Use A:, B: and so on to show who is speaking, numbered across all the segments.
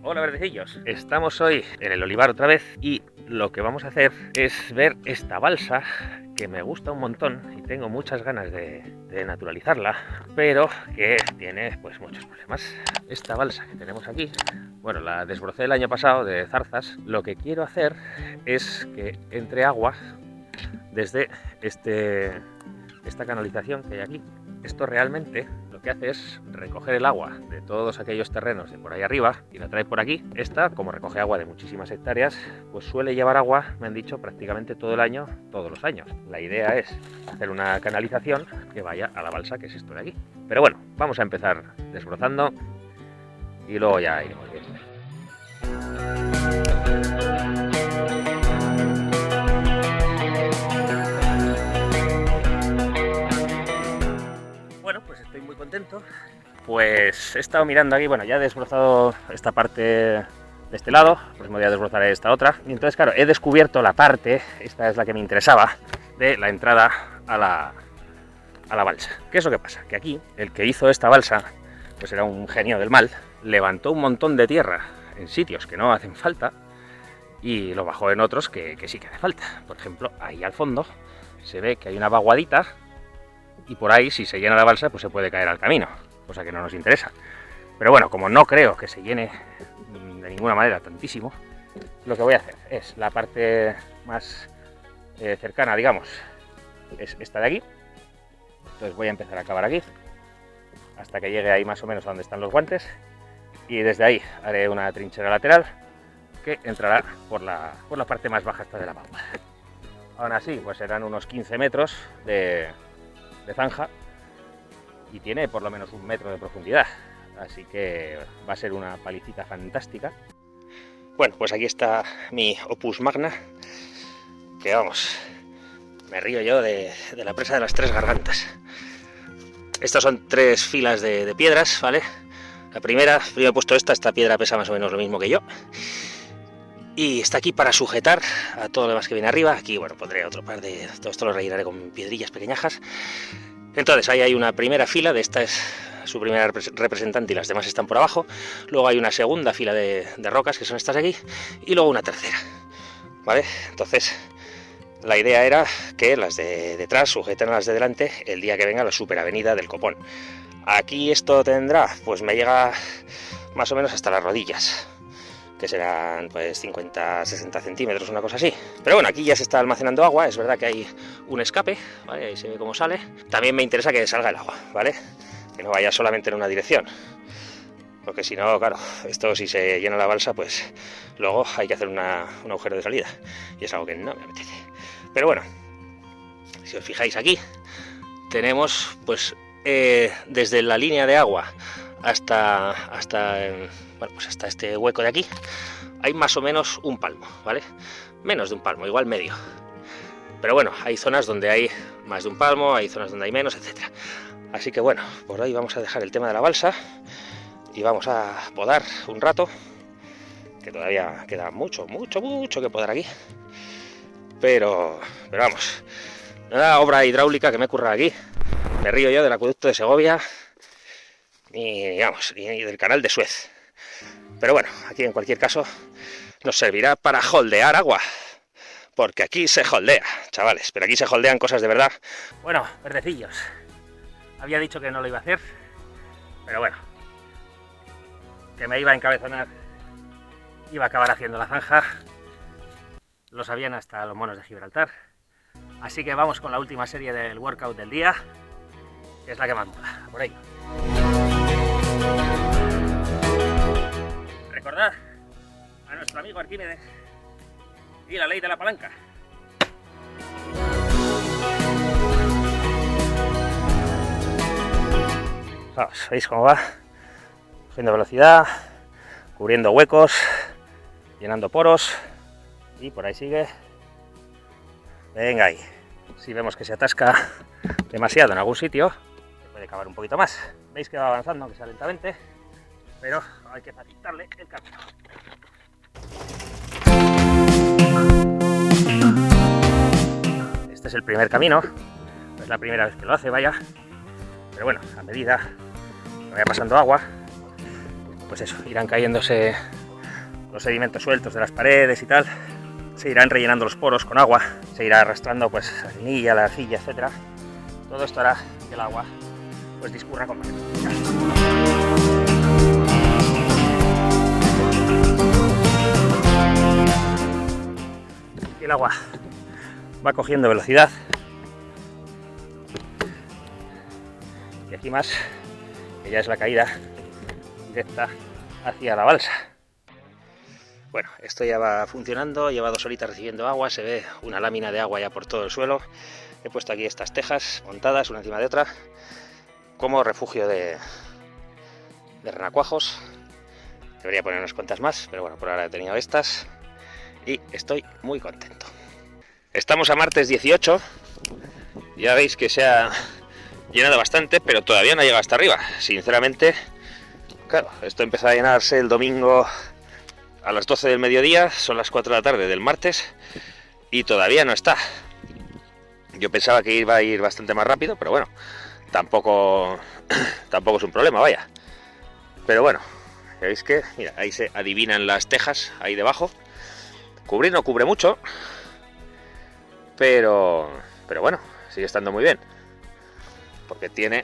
A: Hola verdecillos, estamos hoy en el olivar otra vez y lo que vamos a hacer es ver esta balsa que me gusta un montón y tengo muchas ganas de naturalizarla, pero que tiene pues muchos problemas. Esta balsa que tenemos aquí, bueno, la desbrocé el año pasado de zarzas. Lo que quiero hacer es que entre agua desde esta canalización que hay aquí. Esto realmente lo que hace es recoger el agua de todos aquellos terrenos de por ahí arriba y la trae por aquí. Esta, como recoge agua de muchísimas hectáreas, pues suele llevar agua, me han dicho, prácticamente todo el año, todos los años. La idea es hacer una canalización que vaya a la balsa, que es esto de aquí. Pero bueno, vamos a empezar desbrozando y luego ya iremos viendo. Estoy muy contento. Pues he estado mirando aquí, bueno, ya he desbrozado esta parte de este lado, el próximo día desbrozaré esta otra, y entonces claro, he descubierto la parte, esta es la que me interesaba, de la entrada a la balsa. ¿Qué es lo que pasa? Que aquí, el que hizo esta balsa, pues era un genio del mal, levantó un montón de tierra en sitios que no hacen falta, y lo bajó en otros que sí que hace falta. Por ejemplo, ahí al fondo se ve que hay una vaguadita, y por ahí, si se llena la balsa, pues se puede caer al camino, cosa que no nos interesa. Pero bueno, como no creo que se llene de ninguna manera tantísimo, lo que voy a hacer es la parte más cercana, digamos, es esta de aquí. Entonces voy a empezar a cavar aquí, hasta que llegue ahí más o menos a donde están los guantes, y desde ahí haré una trinchera lateral que entrará por la parte más baja esta de la vaguada. Aún así, pues serán unos 15 metros de zanja y tiene por lo menos 1 metro de profundidad, así que va a ser una palicita fantástica. Bueno, pues aquí está mi opus magna, que vamos, me río yo de la presa de las 3 gargantas. Estas son 3 filas de piedras, ¿vale? La primero he puesto esta piedra pesa más o menos lo mismo que yo, y está aquí para sujetar a todo lo demás que viene arriba. Aquí, bueno, pondré otro par de... Todo esto lo rellenaré con piedrillas pequeñajas. Entonces, ahí hay una primera fila, de esta es su primera representante y las demás están por abajo. Luego hay una segunda fila de rocas, que son estas de aquí, y luego una tercera, ¿vale? Entonces, la idea era que las de detrás sujeten a las de delante el día que venga la superavenida del Copón. Aquí esto tendrá, pues me llega más o menos hasta las rodillas, que serán pues 50-60 centímetros, una cosa así. Pero bueno, aquí ya se está almacenando agua, es verdad que hay un escape, ¿vale? Ahí se ve cómo sale. También me interesa que salga el agua, ¿vale? Que no vaya solamente en una dirección, porque si no, claro, esto si se llena la balsa, pues luego hay que hacer un agujero de salida, y es algo que no me apetece. Pero bueno, si os fijáis aquí, tenemos pues desde la línea de agua hasta este hueco de aquí, hay más o menos 1 palmo, ¿vale? Menos de 1 palmo, igual medio. Pero bueno, hay zonas donde hay más de 1 palmo, hay zonas donde hay menos, etcétera. Así que bueno, por hoy vamos a dejar el tema de la balsa y vamos a podar un rato, que todavía queda mucho que podar aquí. Pero vamos, nada obra hidráulica que me ocurra aquí. Me río yo del acueducto de Segovia y vamos, y del canal de Suez. Pero bueno, aquí en cualquier caso nos servirá para holdear agua, porque aquí se holdea, chavales, pero aquí se holdean cosas de verdad. Bueno, verdecillos, había dicho que no lo iba a hacer, pero bueno, que me iba a encabezonar, iba a acabar haciendo la zanja, lo sabían hasta los monos de Gibraltar. Así que vamos con la última serie del workout del día, que es la que más mola, por ahí. Recordad a nuestro amigo Arquímedes y la ley de la palanca. Vamos, ¿veis cómo va? Cogiendo velocidad, cubriendo huecos, llenando poros, y por ahí sigue. Venga ahí. Si vemos que se atasca demasiado en algún sitio, se puede cavar un poquito más. Veis que va avanzando, aunque sea lentamente, pero hay que facilitarle el camino. Este es el primer camino, no es la primera vez que lo hace, vaya, pero bueno, a medida que vaya pasando agua, pues eso, irán cayéndose los sedimentos sueltos de las paredes y tal, se irán rellenando los poros con agua, se irá arrastrando pues arenilla, la arcilla, etcétera. Todo esto hará que el agua pues discurra con mayor facilidad. Y el agua va cogiendo velocidad. Y aquí más, que ya es la caída directa hacia la balsa. Bueno, esto ya va funcionando, lleva 2 horitas recibiendo agua, se ve una lámina de agua ya por todo el suelo. He puesto aquí estas tejas montadas una encima de otra como refugio de renacuajos. Debería poner unas cuantas más, pero bueno, por ahora he tenido estas y estoy muy contento. Estamos a martes 18, ya veis que se ha llenado bastante, pero todavía no ha llegado hasta arriba. Sinceramente, claro, esto empezó a llenarse el domingo a las 12 del mediodía, son las 4 de la tarde del martes y todavía no está. Yo pensaba que iba a ir bastante más rápido, pero bueno, tampoco es un problema, vaya. Pero bueno, ya veis que, mira, ahí se adivinan las tejas, ahí debajo. Cubrir no cubre mucho, pero bueno, sigue estando muy bien. Porque tiene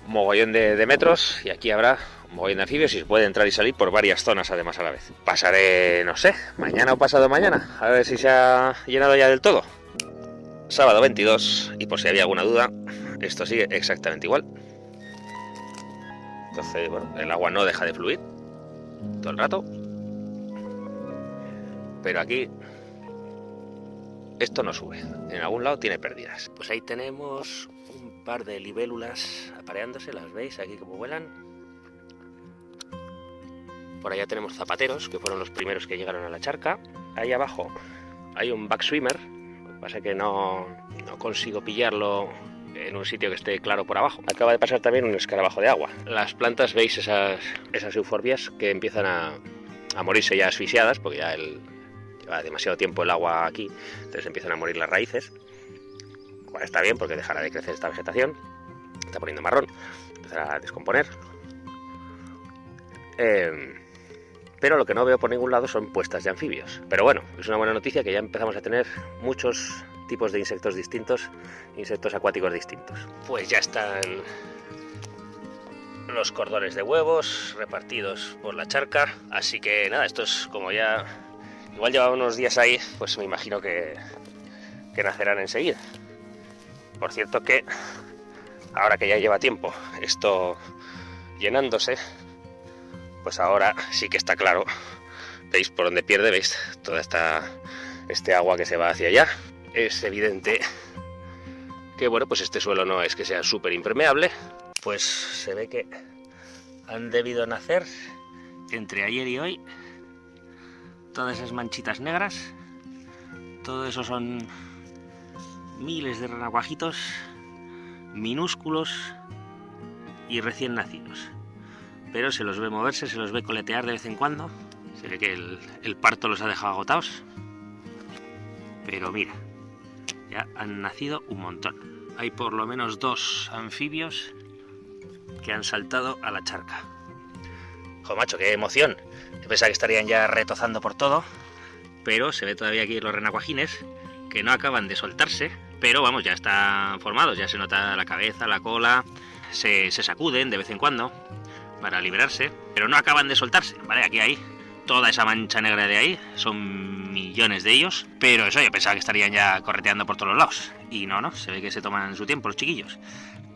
A: un mogollón de metros y aquí habrá un mogollón de anfibios y se puede entrar y salir por varias zonas además a la vez. Pasaré, no sé, mañana o pasado mañana, a ver si se ha llenado ya del todo. Sábado 22, y por si había alguna duda, esto sigue exactamente igual. Entonces, bueno, el agua no deja de fluir todo el rato. Pero aquí esto no sube, en algún lado tiene pérdidas. Pues ahí tenemos un par de libélulas apareándose, las veis aquí como vuelan. Por allá tenemos zapateros, que fueron los primeros que llegaron a la charca. Ahí abajo hay un backswimmer, lo que pasa es que no consigo pillarlo en un sitio que esté claro por abajo. Acaba de pasar también un escarabajo de agua. Las plantas, veis esas euforbias que empiezan a morirse ya asfixiadas, porque ya lleva demasiado tiempo el agua aquí, entonces empiezan a morir las raíces. Bueno, está bien porque dejará de crecer esta vegetación, está poniendo marrón, empezará a descomponer. Pero lo que no veo por ningún lado son puestas de anfibios. Pero bueno, es una buena noticia que ya empezamos a tener muchos tipos de insectos distintos, insectos acuáticos distintos. Pues ya están los cordones de huevos repartidos por la charca, así que nada, esto es como ya... Igual lleva unos días ahí, pues me imagino que nacerán enseguida. Por cierto que, ahora que ya lleva tiempo esto llenándose, pues ahora sí que está claro. ¿Veis por dónde pierde? ¿Veis? Toda este agua que se va hacia allá. Es evidente que, bueno, pues este suelo no es que sea súper impermeable. Pues se ve que han debido nacer entre ayer y hoy todas esas manchitas negras. Todo eso son miles de renacuajitos minúsculos y recién nacidos. Pero se los ve moverse, se los ve coletear de vez en cuando. Se ve que el parto los ha dejado agotados. Pero mira, ya han nacido un montón. Hay por lo menos 2 anfibios que han saltado a la charca. ¡Jo, macho, qué emoción! Yo pensaba que estarían ya retozando por todo, pero se ve todavía aquí los renacuajines que no acaban de soltarse, pero vamos, ya están formados, ya se nota la cabeza, la cola, se sacuden de vez en cuando para liberarse, pero no acaban de soltarse, ¿vale? Aquí hay toda esa mancha negra de ahí, son millones de ellos, pero eso yo pensaba que estarían ya correteando por todos los lados, y no, se ve que se toman su tiempo los chiquillos.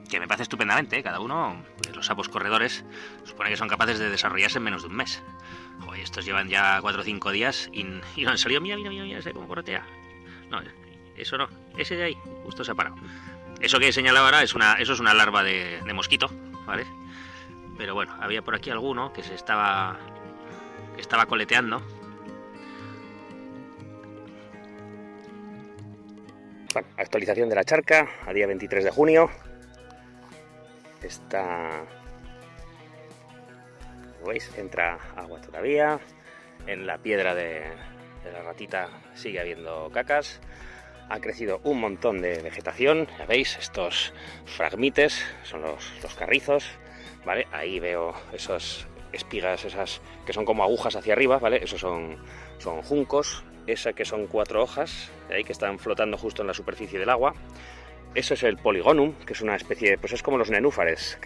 A: Que me parece estupendamente, ¿eh? Cada uno, pues los sapos corredores, supone que son capaces de desarrollarse en menos de un mes. Joder, estos llevan ya 4 o 5 días y no han salido. Mira, sé cómo corretea. No, eso no, ese de ahí, justo se ha parado. Eso que he señalado ahora, eso es una larva de mosquito, ¿vale? Pero bueno, había por aquí alguno que estaba coleteando. Bueno, actualización de la charca a día 23 de junio. Está, ¿veis? Entra agua todavía. En la piedra de la ratita sigue habiendo cacas. Ha crecido un montón de vegetación. Ya veis, estos fragmites son los carrizos, ¿vale? Ahí veo esos espigas esas que son como agujas hacia arriba, ¿vale? Esos son juncos. Esa que son 4 hojas, ahí que están flotando justo en la superficie del agua. Eso es el Polygonum, que es una especie, pues es como los nenúfares,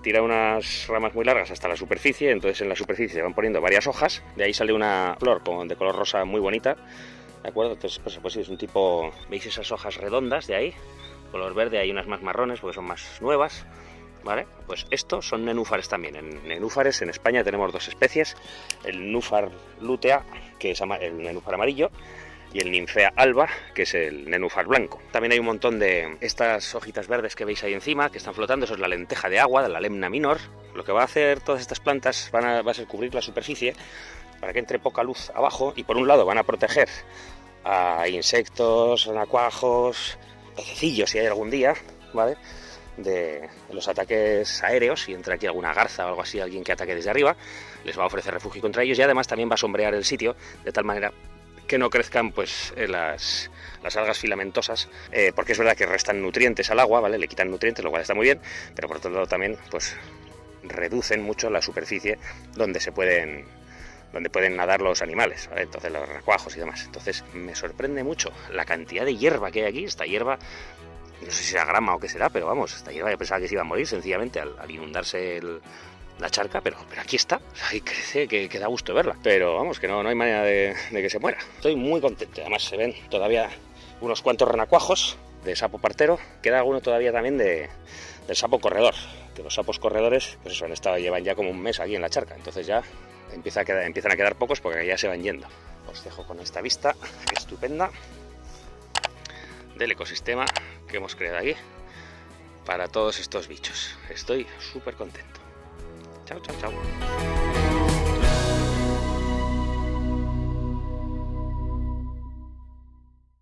A: tira unas ramas muy largas hasta la superficie, entonces en la superficie se van poniendo varias hojas, de ahí sale una flor de color rosa muy bonita, ¿de acuerdo? Entonces pues sí, es un tipo, ¿veis esas hojas redondas de ahí? Color verde, hay unas más marrones porque son más nuevas, ¿vale? Pues estos son nenúfares también. En nenúfares en España tenemos 2 especies, el Nenúfar lutea, que es el nenúfar amarillo, y el Nymphea alba, que es el nenúfar blanco. También hay un montón de estas hojitas verdes que veis ahí encima, que están flotando, eso es la lenteja de agua, de la Lemna minor. Lo que va a hacer todas estas plantas va a ser cubrir la superficie para que entre poca luz abajo, y por un lado van a proteger a insectos, renacuajos, pececillos si hay algún día, ¿vale?, de los ataques aéreos. Si entra aquí alguna garza o algo así, alguien que ataque desde arriba, les va a ofrecer refugio contra ellos, y además también va a sombrear el sitio de tal manera que no crezcan pues las algas filamentosas, porque es verdad que restan nutrientes al agua, ¿vale? Le quitan nutrientes, lo cual está muy bien, pero por otro lado también pues reducen mucho la superficie donde pueden nadar los animales, ¿vale? Entonces los renacuajos y demás. Entonces me sorprende mucho la cantidad de hierba que hay aquí. Esta hierba, no sé si será grama o qué será, pero vamos, esta hierba yo pensaba que se iba a morir sencillamente al inundarse la charca, pero aquí está, ahí crece, que da gusto verla, pero vamos, que no hay manera de que se muera. Estoy muy contento, además se ven todavía unos cuantos renacuajos de sapo partero, queda alguno todavía también del sapo corredor, que los sapos corredores, pues eso, llevan ya como un mes aquí en la charca, entonces ya empiezan a quedar pocos porque ya se van yendo. Os dejo con esta vista estupenda del ecosistema que hemos creado aquí para todos estos bichos. Estoy súper contento. Chao, chao, chao.